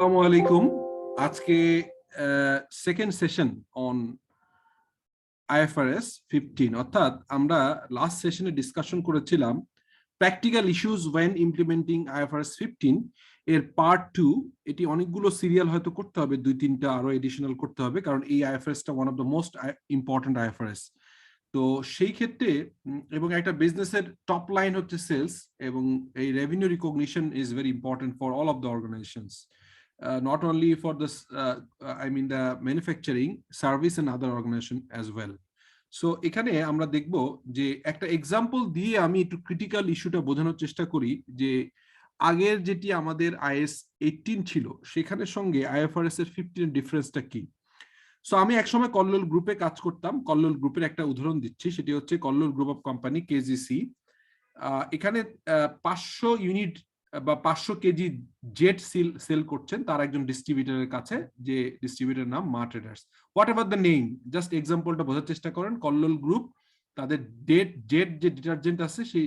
আসসালামু আলাইকুম। আজকে সেকেন্ড সেশন অন IFRS 15, অর্থাৎ আমরা লাস্ট সেশনে ডিসকাশন করেছিলাম practical issues when implementing IFRS 15 এর পার্ট 2। এটি অনেকগুলো সিরিয়াল হয়তো করতে হবে, 2-3টা আরো এডিশনাল করতে হবে, কারণ এই IFRS-টা one of the most important IFRS। তো সেই ক্ষেত্রে এবং একটা বিজনেসের টপ লাইন হচ্ছে সেলস, এবং এই revenue recognition is very important for all of the organisations, not only for this the manufacturing, service and other organization as well. So এখানে আমরা দেখব যে একটা এক্সাম্পল দিয়ে আমি একটু ক্রিটিক্যাল ইস্যুটা বোঝানোর চেষ্টা করি যে আগের যেটি আমাদের IAS 18 ছিল সেখানের সঙ্গে IFRS এর 15 এর ডিফারেন্সটা কি। সো আমি একসময় কল্লোল গ্রুপে কাজ করতাম। কল্লোল গ্রুপের একটা উদাহরণ দিচ্ছি, সেটি হচ্ছে Kallol group of company KGC। এখানে 500 ইউনিট বা 500 কেজি জেট সেল করছেন তার একজন ডিস্ট্রিবিউটরের কাছে, যে ডিস্ট্রিবিউটর নাম Maa Traders. Whatever the name, just এক্সাম্পলটা বোঝার চেষ্টা করেন। কল্লোল গ্রুপ তাদের জেট যে ডিটারজেন্ট আছে সেই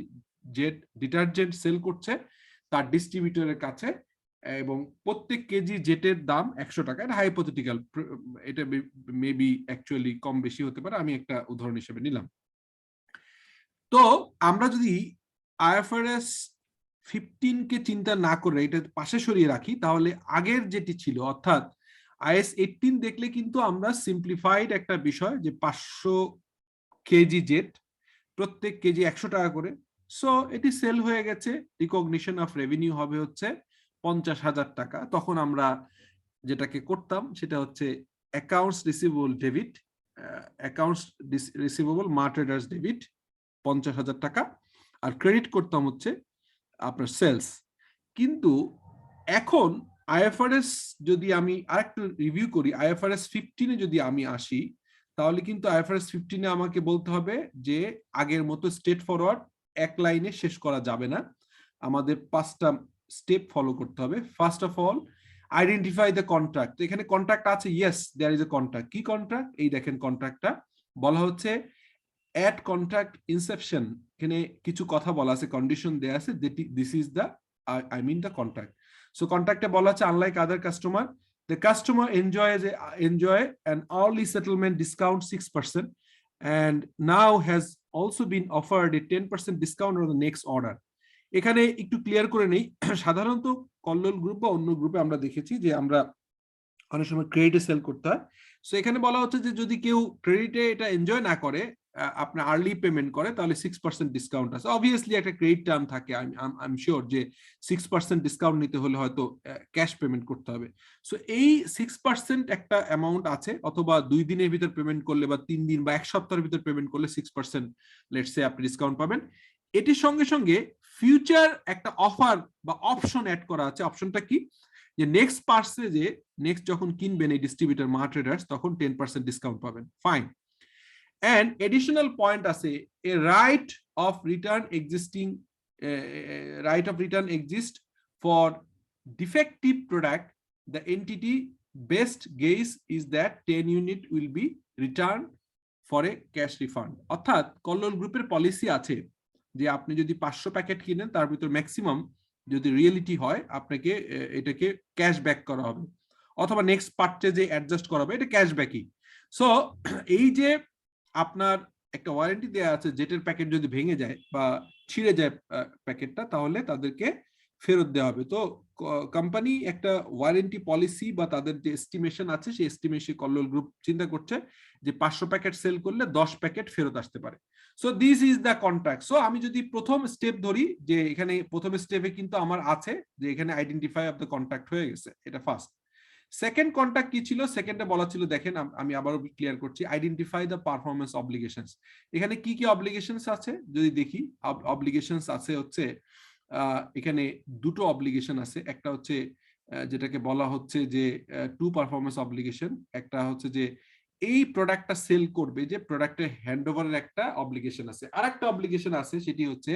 জেট ডিটারজেন্ট সেল করছে তার ডিস্ট্রিবিউটরের কাছে, এবং প্রত্যেক কেজি জেটের দাম 100 টাকা। এটা হাইপোথেটিক্যাল, এটা মেবি অ্যাকচুয়ালি কম বেশি হতে পারে, আমি একটা উদাহরণ হিসেবে নিলাম। তো আমরা যদি IFRS 15 কে চিন্তা না করে এটা পাশে সরিয়ে রাখি, তাহলে আগের যেটি ছিল অর্থাৎ IAS 18 দেখলে কিন্তু আমরা সিম্পলিফাইড একটা বিষয়, যে 500 কেজি জেট, প্রত্যেক কেজি 100 টাকা করে। সো এটি সেল হয়ে গেছে, রিকগনিশন অফ রেভিনিউ হবে হচ্ছে 50,000 টাকা। তখন আমরা যেটাকে করতাম সেটা হচ্ছে accounts receivable debit, accounts receivable মা ট্রেডার্স ডেবিট 50,000 টাকা, আর ক্রেডিট করতাম হচ্ছে আপনার সেলস। কিন্তু এখন IFRS যদি আমি আরেকটু রিভিউ করি, IFRS 15-এ যদি আমি আসি, তাহলে কিন্তু IFRS 15-এ আমাকে বলতে হবে যে আগের মতো স্ট্রেট ফরওয়ার্ড এক লাইনে শেষ করা যাবে না, আমাদের 5টা স্টেপ ফলো করতে হবে। First of all, identify the contract. এখানে কন্ট্রাক্ট আছে, yes there is a contract. কি কন্ট্রাক্ট? এই দেখেন কন্ট্রাক্টটা বলা হচ্ছে at contract inception, এখানে কিছু কথা বলা আছে, কন্ডিশন দেয়া আছে, this is the I mean the contract. So কন্ট্রাক্টে বলা আছে unlike other customer, the customer enjoy an early settlement discount 6% and now has also been offered a 10% discount on the next order. এখানে একটু clear করে নেই, সাধারণত Kallol group বা অন্য গ্রুপে আমরা দেখেছি যে আমরা অনেক সময় ক্রেডিটে সেল করতে হয়। সো এখানে বলা হচ্ছে যে যদি কেউ ক্রেডিটে এটা এনজয় না করে, আপনার আর্লি পেমেন্ট করে, তাহলে 6% ডিসকাউন্ট আছে। অবভিয়াসলি একটা ক্রেডিট টার্ম থাকে, আই এম শিওর যে 6% ডিসকাউন্ট নিতে হলে হয়তো ক্যাশ পেমেন্ট করতে হবে। সো এই 6% একটা অ্যামাউন্ট আছে, অথবা 2 দিনের ভিতর পেমেন্ট করলে বা 3 দিন বা 1 সপ্তাহের ভিতর পেমেন্ট করলে 6% লেটস সে আপনি ডিসকাউন্ট পাবেন। এটির সঙ্গে সঙ্গে ফিউচার একটা অফার বা অপশন অ্যাড করা আছে। অপশনটা কি? যে নেক্সট পারচেজে, নেক্সট যখন কিনবেন এই ডিস্ট্রিবিউটর মা ট্রেডার্স, তখন 10% ডিসকাউন্ট পাবেন। ফাইন। and additional point আছে, a right of return exists for defective product. The entity best guess is that 10 unit will be returned for a cash refund. অর্থাৎ কল্লোল গ্রুপের policy আছে যে আপনি যদি 500 প্যাকেট কিনেন, তার ভিতর ম্যাক্সিমাম যদি রিয়েলিটি হয় আপনাকে এটাকে ক্যাশব্যাক করা হবে, অথবা নেক্সট পারচেজে অ্যাডজাস্ট করা হবে, এটা ক্যাশব্যাকই। সো এই যে আপনার একটা ওয়ারেন্টি দেয়া আছে, জেটের প্যাকেট যদি ভেঙে যায় বা ছিঁড়ে যায় প্যাকেটটা, তাহলে তাদেরকে ফেরত দেওয়া হবে। তো কোম্পানি একটা ওয়ারেন্টি পলিসি বা তাদের যে এস্টিমেশন আছে, সেই এস্টিমেশন কল্লোল গ্রুপ চিন্তা করছে যে 500 প্যাকেট সেল করলে 10 প্যাকেট ফেরত আসতে পারে। So this is the contract. So আমি যদি প্রথম স্টেপ ধরি, যে এখানে প্রথম স্টেপে কিন্তু আমার আছে যে এখানে আইডেন্টিফাই অফ দ্য কন্ট্রাক্ট হয়ে গেছে, এটা ফার্স্ট। সেকেন্ড কন্ট্রাক্ট কি ছিল? সেকেন্ডে বলা ছিল, দেখেন আমি আবারও ক্লিয়ার করছি, আইডেন্টিফাই দ্য পারফরমেন্স অব্লিগেশনস। এখানে কি কি অব্লিগেশনস আছে যদি দেখি, অব্লিগেশনস আছে হচ্ছে এখানে দুটো অব্লিগেশন আছে। একটা হচ্ছে যেটাকে বলা হচ্ছে যে টু পারফরমেন্স অব্লিগেশন। একটা হচ্ছে যে এই প্রোডাক্টটা সেল করবে, যে প্রোডাক্টের হ্যান্ডওভারের একটা অব্লিগেশন আছে। আর একটা অব্লিগেশন আছে, সেটি হচ্ছে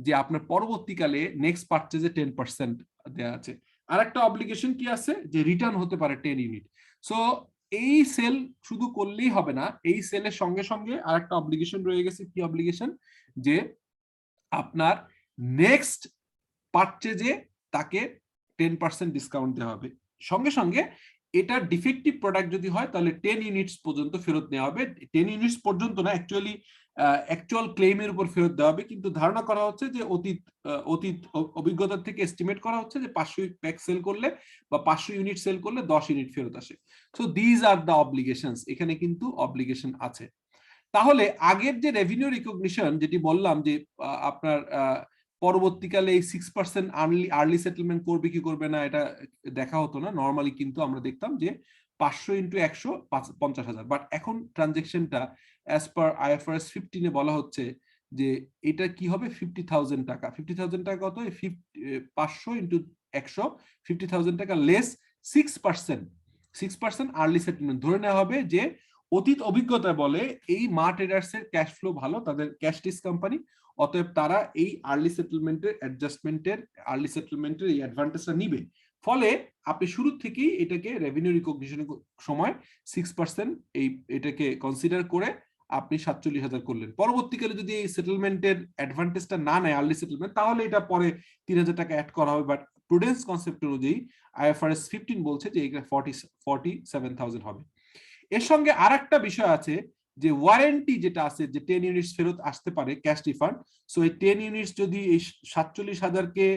যে আপনার পরবর্তীকালে নেক্সট পারচেজে 10% দেওয়া আছে। আর একটা অব্লিগেশন কি আছে, যে রিটার্ন হতে পারে 10 ইউনিট। সো এই সেল শুধু করলেই হবে না, এই সেলের সঙ্গে সঙ্গে আরেকটা অব্লিগেশন রয়ে গেছে। কি অব্লিগেশন? যে আপনার নেক্সট পারচেজে তাকে 10% ডিসকাউন্ট দেওয়া হবে। সঙ্গে সঙ্গে এটা ডিফেক্টিভ প্রোডাক্ট যদি হয় তাহলে 10 ইউনিটস পর্যন্ত ফেরত নেওয়া হবে। 10 ইউনিটস পর্যন্ত না, অ্যাকচুয়াল ক্লেমের উপর ফেরত দেওয়া হবে, কিন্তু ধারণা করা হচ্ছে যে অতীত অভিজ্ঞতা থেকে এস্টিমেট করা হচ্ছে যে 500 প্যাক সেল করলে বা 500 ইউনিট সেল করলে 10 ইউনিট ফেরত আসে। So these are the obligations, এখানে কিন্তু অব্লিগেশন আছে। তাহলে আগের যে রেভিনিউ রিকগনিশন যেটি বললাম যে আপনার পরবর্তীকালে এই 6% আর্লি সেটেলমেন্ট করবে কি করবে না এটা দেখা হতো না, নর্মালি কিন্তু আমরা দেখতাম যে 500 ইন্টু 100 50,000। বাট এখন ট্রানজেকশনটা অ্যাজ পার আইএফআরএস 15 বলা হচ্ছে যে এটা কি হবে 50,000 টাকা। 50,000 টাকা কত? 500 ইন্টু 100, 50,000 টাকা লেস 6% আর্লি সেটেলমেন্ট ধরে নেওয়া হবে যে অতীত অভিজ্ঞতা বলে এই মা ট্রেডার্স এর ক্যাশ ফ্লো ভালো, তাদের ক্যাশ রিচ কোম্পানি, অতএব তারা এই আর্লি সেটেলমেন্টের এই অ্যাডভান্টেজটা নিবে। ফলে আপনি শুরু থেকেই এটাকে রেভিনিউ রিকগনিশনের সময় 6% এটাকে কনসিডার করে আপনি 47,000 করলেন। পরবর্তীকালে যদি এই সেটেলমেন্টের অ্যাডভান্টেজটা না নেয় আর্লি সেটেলমেন্ট, তাহলে এটা পরে 3,000 টাকা অ্যাড করা হবে। বাট প্রুডেন্স কনসেপ্ট অনুযায়ী আইএফআরএস 15 বলছে যে এটা 47,000 হবে। এর সঙ্গে আরেকটা বিষয় আছে যে ওয়ারেন্টি যেটা আছে যে 10 ইউনিটস ফেরত আসতে পারে ক্যাশ রিফান্ড। সো এই 10 ইউনিটস যদি এই 47,000কে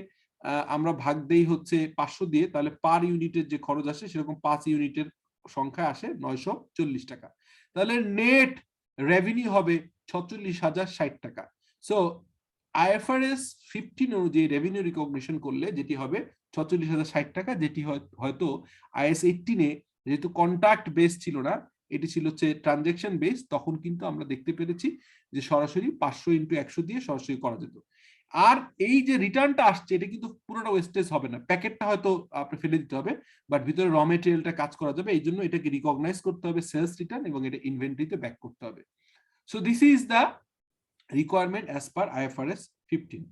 আমরা ভাগ দেই হচ্ছে 500 দিয়ে, তাহলে পার ইউনিটের যে খরচ আসে সেরকম 5 ইউনিটের সংখ্যা আসে 940 টাকা। তাহলে নেট রেভিনিউ হবে 46,060 টাকা। সো আইএফআরএস 15 অনুযায়ী রেভিনিউ রিকগনিশন করলে যেটি হবে 46,060 টাকা, যেটি হয়তো আইএস 18-এ যেহেতু কন্ট্রাক্ট বেস ছিল না, এটি ছিল হচ্ছে ট্রানজেকশন বেস, তখন কিন্তু আমরা দেখতে পেরেছি যে সরাসরি 500 ইন্টু 100 দিয়ে সরাসরি করা যেত। আর এই যে রিটার্নটা আসছে এটা কিন্তু পুরোটা ওয়েস্টেজ হবে না, প্যাকেটটা হয়তো আপনি ফেলে দিতে হবে, বাট ভিতরে র মেটেরিয়ালটা কাজ করা যাবে। এই জন্য এটাকে রিকগনাইজ করতে হবে সেলস রিটার্ন এবং এটা ইনভেন্টরিতে ব্যাক করতে হবে। So this is the requirement as per IFRS 15।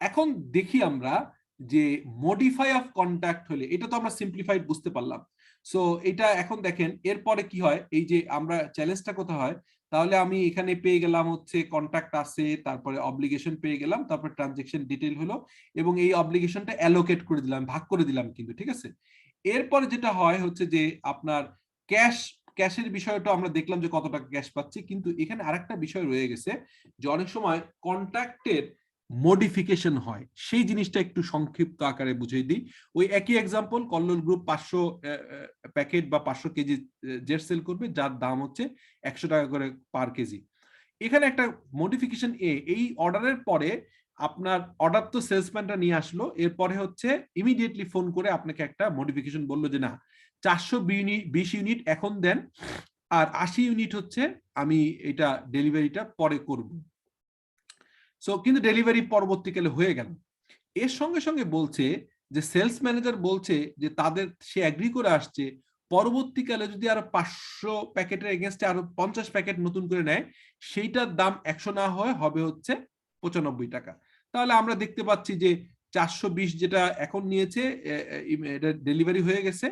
এখন দেখি আমরা যে মডিফাই অফ কন্ট্রাক্ট হলে, এটা তো আমরা সিম্পলিফাইড বুঝতে পারলাম। সো এটা এখন দেখেন এরপরে কি হয়, এই যে আমরা চ্যালেঞ্জটা কোথায় হয়, তাহলে আমি এখানে পেয়ে গেলাম হচ্ছে কন্ট্রাক্ট আছে, তারপরে অব্লিগেশন পেয়ে গেলাম, তারপর ট্রানজেকশন ডিটেইল হলো এবং এই অব্লিগেশনটা অ্যালোকেট করে দিলাম, ভাগ করে দিলাম কিন্তু, ঠিক আছে। এরপরে যেটা হয় হচ্ছে যে আপনার ক্যাশের বিষয়টা আমরা দেখলাম যে কত টাকা ক্যাশ পাচ্ছি, কিন্তু এখানে আরেকটা বিষয় রয়ে গেছে যে অনেক সময় কন্ট্রাক্টের মডিফিকেশন হয়, সেই জিনিসটা একটু সংক্ষিপ্ত আকারে বুঝিয়ে দিই। ওই একই এক্সাম্পল, কল্লোল গ্রুপ 500 প্যাকেট বা 500 কেজি জেট সেল করবে, যার দাম হচ্ছে 100 টাকা করে পার কেজি। এখানে একটা মডিফিকেশন এই অর্ডারের পরে আপনার অর্ডার তো সেলসম্যানটা নিয়ে আসলো, এরপরে হচ্ছে ইমিডিয়েটলি ফোন করে আপনাকে একটা মডিফিকেশন বললো যে না 420 ইউনিট এখন দেন, আর 80 ইউনিট হচ্ছে আমি এটা ডেলিভারিটা পরে করব। সো কিন্তু ডেলিভারি পরবর্তীকালে হয়ে গেল। এর সঙ্গে সঙ্গে বলছে যে সেলস ম্যানেজার বলছে যে সে এগ্রি করে আসছে পরবর্তীকালে যদি আরো 500 প্যাকেটের এগেইনস্টে আরো 50 প্যাকেট নতুন করে নেয়, সেইটার দাম 100 না হবে হচ্ছে 95 টাকা। তাহলে আমরা দেখতে পাচ্ছি যে 420 যেটা এখন নিয়েছে এটা ডেলিভারি হয়ে গেছে,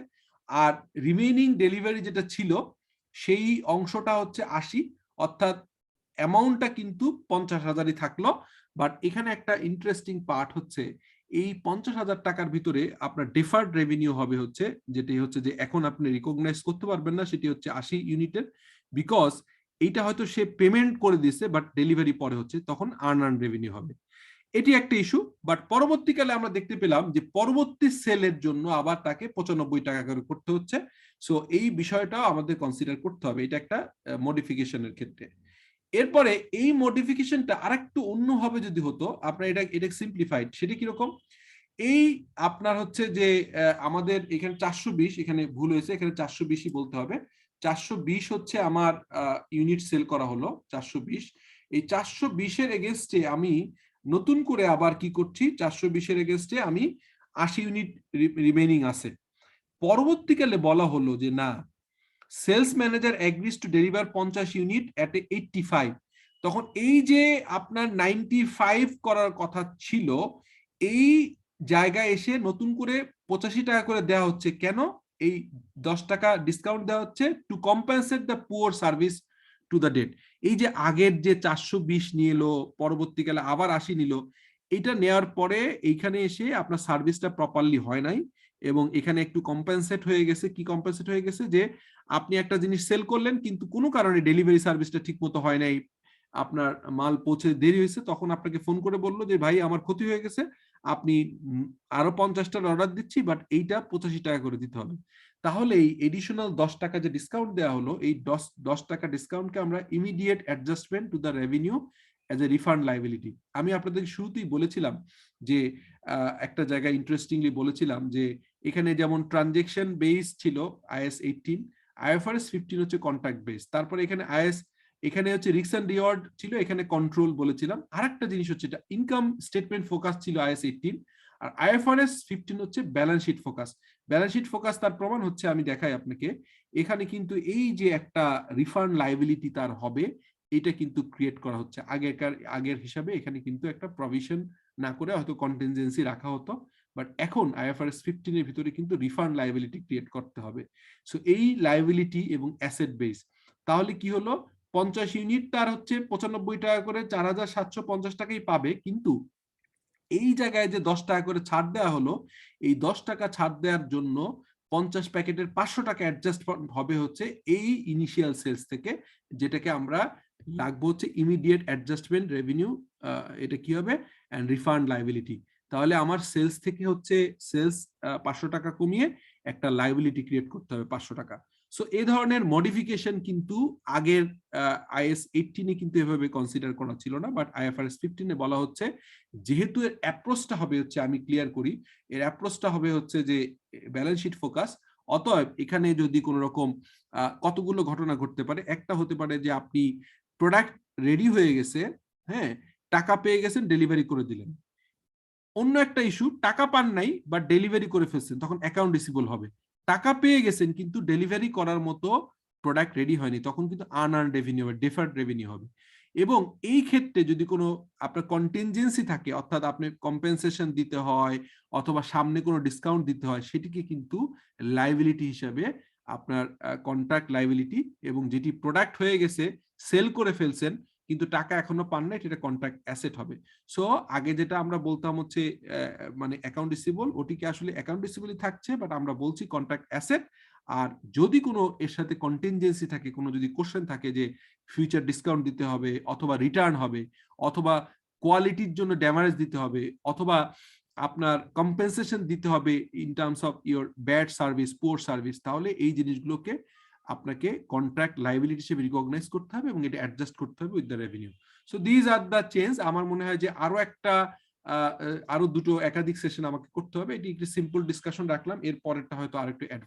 আর রিমেইনিং ডেলিভারি যেটা ছিল সেই অংশটা হচ্ছে 80, অর্থাৎ অ্যামাউন্টটা কিন্তু 50,000ই থাকলো। বাট এখানে একটা ইন্টারেস্টিং পার্ট হচ্ছে এই 50,000 টাকার ভিতরে আপনার ডিফার্ড রেভিনিউ হবে হচ্ছে, যেটি হচ্ছে যে এখন আপনি রিকগনাইজ করতে পারবেন না, সেটি হচ্ছে 80 ইউনিটের, বিকজ এইটা হয়তো সে পেমেন্ট করে দিয়েছে বাট ডেলিভারি পরে হচ্ছে, তখন আর্ন রেভিনিউ হবে। এটি একটা ইস্যু। বাট পরবর্তীকালে আমরা দেখতে পেলাম যে পরবর্তী সেলের জন্য আবার তাকে 95 টাকা করে করতে হচ্ছে। সো এই বিষয়টাও আমাদের কনসিডার করতে হবে, এটা একটা মডিফিকেশনের ক্ষেত্রে। এরপরে এই মডিফিকেশনটা আরেকটু অন্যভাবে যদি হতো, আপনার এটা সিম্পলিফাইড, সেটা কিরকম, এই আপনার হচ্ছে যে আমাদের এখানে 420, এখানে ভুল হয়েছে, এখানে 420ই বলতে হবে। 420 হচ্ছে আমার ইউনিট সেল করা হলো 420। এই 420-এর এগেইনস্টে আমি নতুন করে আবার কি করছি, 420-এর এগেইনস্টে আমি 80 ইউনিট রিমেইনিং আছে। পরবর্তীকালে বলা হলো যে না, sales manager agrees to deliver 50 unit at 85। তখন এই যে আপনার 95 করার কথা ছিল, এই জায়গায় এসে নতুন করে 85 টাকা করে দেওয়া হচ্ছে। কেন? এই 10 টাকা ডিসকাউন্ট দেওয়া হচ্ছে to compensate the poor service to the date. এই যে আগের যে 420 নিয়ে এলো, পরবর্তীকালে আবার 80 নিল, এটা নেওয়ার পরে এইখানে এসে আপনার সার্ভিসটা প্রপারলি হয় নাই, এবং এখানে একটু কম্পেনসেট হয়ে গেছে। কি কম্পেনসেট হয়ে গেছে? যে আপনি একটা জিনিস সেল করলেন কিন্তু কোনো কারণে ডেলিভারি সার্ভিসটা ঠিক মতো হয় নাই, আপনার মাল পৌঁছে দেরি হয়েছে, তখন আপনাকে ফোন করে বললো যে ভাই আমার ক্ষতি হয়ে গেছে, আপনি আরো 50টার অর্ডার দিচ্ছি, বাট এইটা 85 টাকা করে দিতে হবে। তাহলে এই এডিশনাল 10 টাকা যে ডিসকাউন্ট দেওয়া হলো, এই 10 টাকা ডিসকাউন্টকে আমরা immediate adjustment to the revenue as a refund liability. আমি আপনাদের শুরুতেই বলেছিলাম যে একটা জায়গায় ইন্টারেস্টিংলি বলেছিলাম যে এখানে যেমন ট্রানজেকশন বেস ছিল IAS 18, IFRS 15 হচ্ছে কন্ট্রাক্ট বেস, তারপরে এখানে হচ্ছে রিস্ক এন্ড রিওয়ার্ড ছিল, এখানে কন্ট্রোল বলেছিলাম। আরেকটা জিনিস হচ্ছে এটা ইনকাম স্টেটমেন্ট ফোকাস ছিল IAS 18, আর IFRS 15 হচ্ছে balance sheet focus. Balance sheet focus তার প্রমাণ হচ্ছে, আমি দেখাই আপনাকে, এখানে কিন্তু এই যে একটা রিফান্ড লাইবিলিটি তার হবে, এটা কিন্তু ক্রিয়েট করা হচ্ছে। আগের হিসাবে এখানে কিন্তু একটা প্রভিশন না করে হয়তো কন্টিনজেন্সি রাখা হতো, বাট এখন IFRS 15 এর ভিতরে কিন্তু রিফান্ড লাইবিলিটি ক্রিয়েট করতে হবে। সো এই লাইবিলিটি এবং অ্যাসেট বেস, তাহলে কি হলো, 50 ইউনিট তার হচ্ছে 95 টাকা করে 4750 টাকাই পাবে, কিন্তু এই জায়গায় যে 10 টাকা করে ছাড় দেওয়া হলো, এই 10 টাকা ছাড় দেওয়ার জন্য 50 প্যাকেটের 500 টাকা অ্যাডজাস্ট হবে হচ্ছে এই ইনিশিয়াল সেলস থেকে, যেটাকে আমরা রাখবো হচ্ছে ইমিডিয়েট অ্যাডজাস্টমেন্ট রেভিনিউ, এটা কি হবে, এন্ড রিফান্ড লাইবিলিটি। তাহলে আমার সেলস থেকে হচ্ছে সেলস 500 টাকা কমিয়ে একটা লাইবিলিটি ক্রিয়েট করতে হবে 500 টাকা। সো এই ধরনের মডিফিকেশন কিন্তু আগের IAS 18 এ কিন্তু এভাবে কনসিডার করা ছিল না, বাট IFRS 15 এ বলা হচ্ছে যেহেতু এর অ্যাপ্রোচটা হবে হচ্ছে, আমি ক্লিয়ার করি, এর অ্যাপ্রোচটা হবে হচ্ছে যে ব্যালেন্স শিট ফোকাস। অতএব এখানে যদি কোনো রকম কতগুলো ঘটনা ঘটতে পারে, একটা হতে পারে যে আপনি প্রোডাক্ট রেডি হয়ে গেছে, হ্যাঁ, টাকা পেয়ে গেছেন, ডেলিভারি করে দিলেন। অন্য একটা ইস্যু, টাকা পান নাই বাট ডেলিভারি করে ফেলছেন, তখন অ্যাকাউন্ট রিসিভেবল হবে। টাকা পেয়ে গেছেন কিন্তু ডেলিভারি করার মতো প্রোডাক্ট রেডি হয়নি, তখন কিন্তু আনআর্নড রেভিনিউ হবে, ডেফার্ড রেভিনিউ হবে। এবং এই ক্ষেত্রে যদি কোনো আপনার কন্টিনজেন্সি থাকে, অর্থাৎ আপনি কম্পেনসেশন দিতে হয় অথবা সামনে কোনো ডিসকাউন্ট দিতে হয়, সেটিকে কিন্তু লাইবিলিটি হিসাবে আপনার কন্ট্রাক্ট লাইবিলিটি, এবং যেটি প্রোডাক্ট হয়ে গেছে, সেল করে ফেলছেন কিন্তু টাকা এখনো পান না, এটা কন্ট্রাক্ট অ্যাসেট হবে। সো আগে যেটা আমরা বলতাম হচ্ছে মানে অ্যাকাউন্ট রিসিভেবল, ওটিকে আসলে অ্যাকাউন্ট রিসিভেবলই থাকছে, বাট আমরা বলছি কন্ট্রাক্ট অ্যাসেট। আর যদি কোনো এর সাথে কন্টিনজেন্সি থাকে, কোনো যদি কোশ্চেন থাকে যে ফিউচার ডিসকাউন্ট দিতে হবে অথবা রিটার্ন হবে অথবা কোয়ালিটির জন্য ড্যামারেজ দিতে হবে অথবা আপনার কম্পেনসেশন দিতে হবে in terms of your bad service, poor service, তাহলে এই জিনিসগুলোকে আপনাকে কন্ট্রাক্ট লাইবিলিটি হিসেবে রিকগনাইজ করতে হবে এবং এটা অ্যাডজাস্ট করতে হবে with the revenue. So these are the change. আমার মনে হয় যে আরো দুটো একাধিক সেশন আমাকে করতে হবে, এটি একটি সিম্পল ডিসকাশন রাখলাম, এর পরেরটা হয়তো আরেকটু অ্যাডভান্স